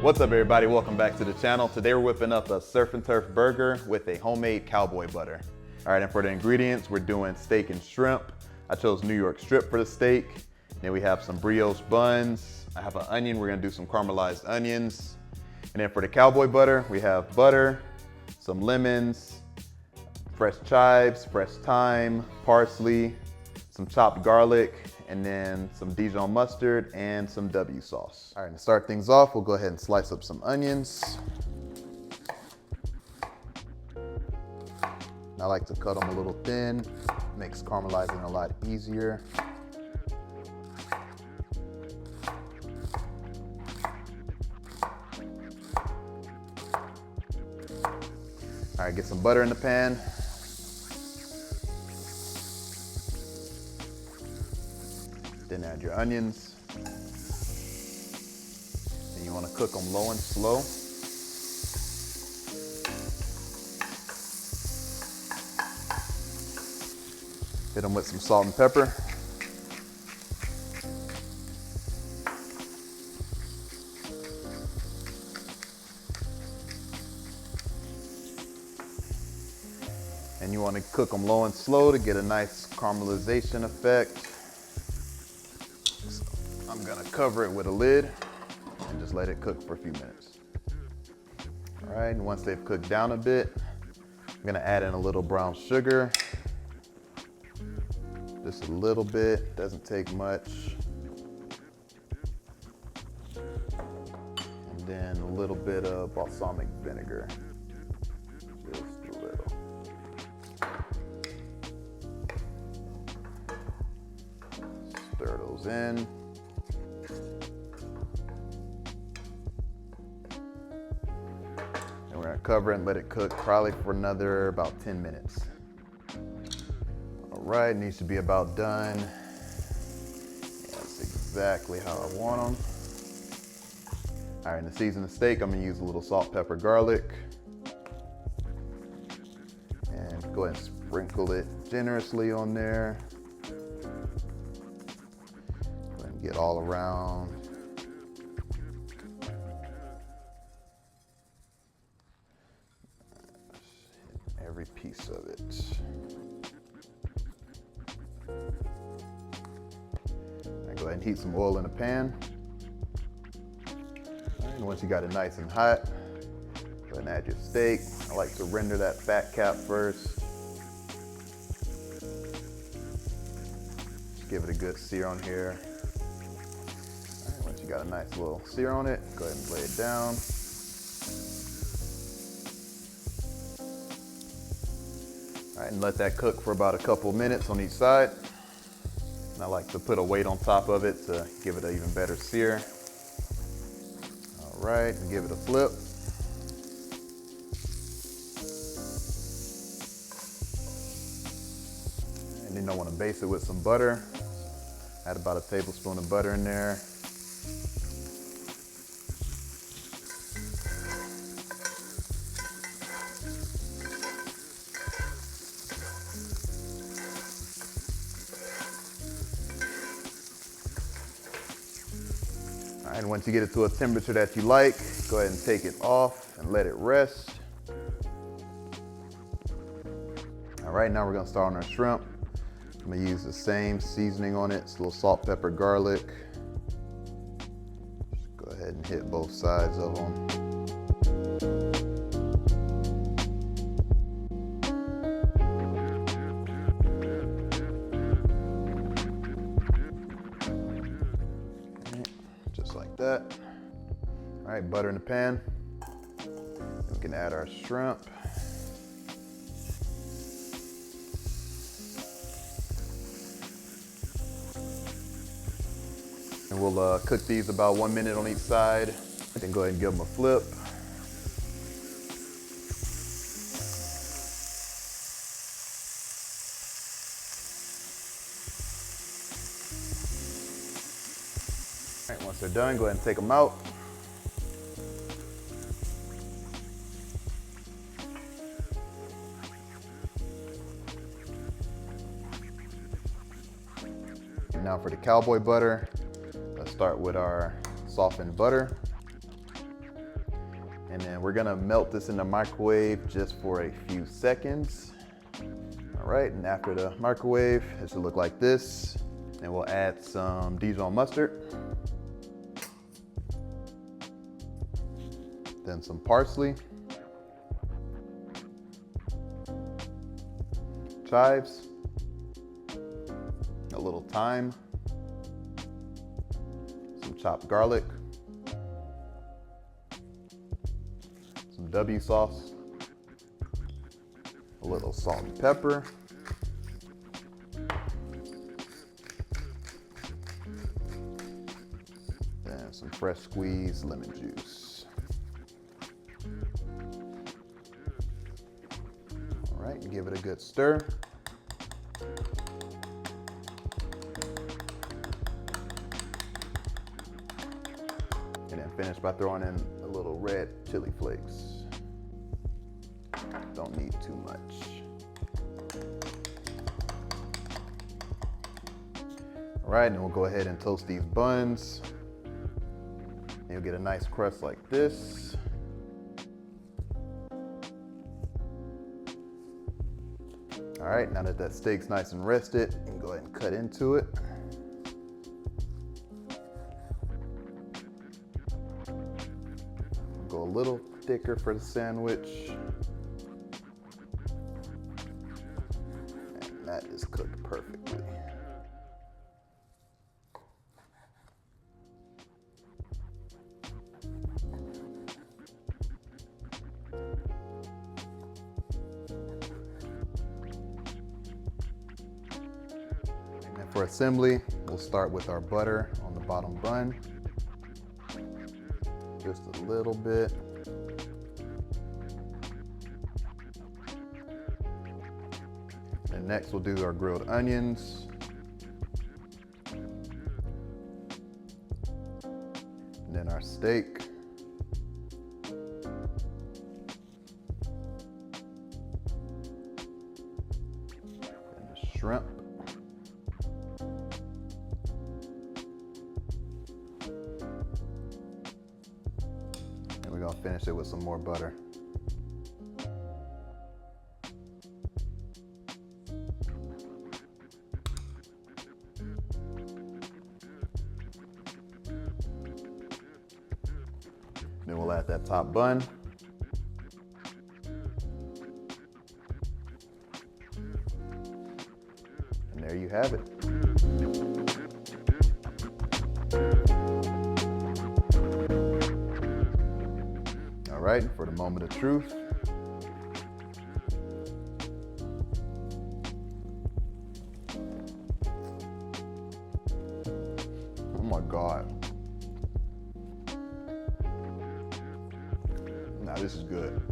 What's up everybody, welcome back to the channel. Today we're whipping up a surf and turf burger with a homemade cowboy butter. All right, and for the ingredients, we're doing steak and shrimp. I chose New York strip for the steak. Then we have some brioche buns. I have an onion, we're gonna do some caramelized onions. And then for the cowboy butter, we have butter, some lemons, fresh chives, fresh thyme, parsley, some chopped garlic, and then some Dijon mustard and some W sauce. All right, to start things off, we'll go ahead and slice up some onions. I like to cut them a little thin, makes caramelizing a lot easier. All right, get some butter in the pan. Then add your onions. And you want to cook them low and slow. Hit them with some salt and pepper. And you want to cook them low and slow to get a nice caramelization effect. So I'm gonna cover it with a lid and just let it cook for a few minutes. All right, and once they've cooked down a bit, I'm gonna add in a little brown sugar. Just a little bit, doesn't take much. And then a little bit of balsamic vinegar, just a little. Stir those in. And we're gonna cover it and let it cook probably for another about 10 minutes. All right, needs to be about done. Yeah, that's exactly how I want them. All right, and to season the steak, I'm gonna use a little salt, pepper, garlic. And go ahead and sprinkle it generously on there. Go ahead and get all around. Every piece of it. Go ahead and heat some oil in the pan. And once you got it nice and hot, go ahead and add your steak. I like to render that fat cap first. Just give it a good sear on here. All right, once you got a nice little sear on it, go ahead and lay it down. All right, and let that cook for about a couple of minutes on each side. I like to put a weight on top of it to give it an even better sear. All right, and give it a flip. And then I want to baste it with some butter. Add about a tablespoon of butter in there. And once you get it to a temperature that you like, go ahead and take it off and let it rest. All right, now we're gonna start on our shrimp. I'm gonna use the same seasoning on it. It's a little salt, pepper, garlic. Just go ahead and hit both sides of them. Like that. All right, butter in the pan. We can add our shrimp. And we'll cook these about 1 minute on each side. Then go ahead and give them a flip. All right, once they're done, go ahead and take them out. And now for the cowboy butter, let's start with our softened butter. And then we're gonna melt this in the microwave just for a few seconds. All right, and after the microwave, it should look like this. And we'll add some Dijon mustard. Then some parsley. Chives. A little thyme. Some chopped garlic. Some W sauce. A little salt and pepper. And some fresh squeezed lemon juice. All right, and give it a good stir. And then finish by throwing in a little red chili flakes. Don't need too much. All right, and we'll go ahead and toast these buns. And you'll get a nice crust like this. All right, now that that steak's nice and rested, you can go ahead and cut into it. Go a little thicker for the sandwich. And that is cooked perfectly. And for assembly, we'll start with our butter on the bottom bun. Just a little bit. And next we'll do our grilled onions. And then our steak. And the shrimp. We're gonna finish it with some more butter. Then we'll add that top bun. And there you have it. All right, for the moment of truth. Oh my God. Now this is good.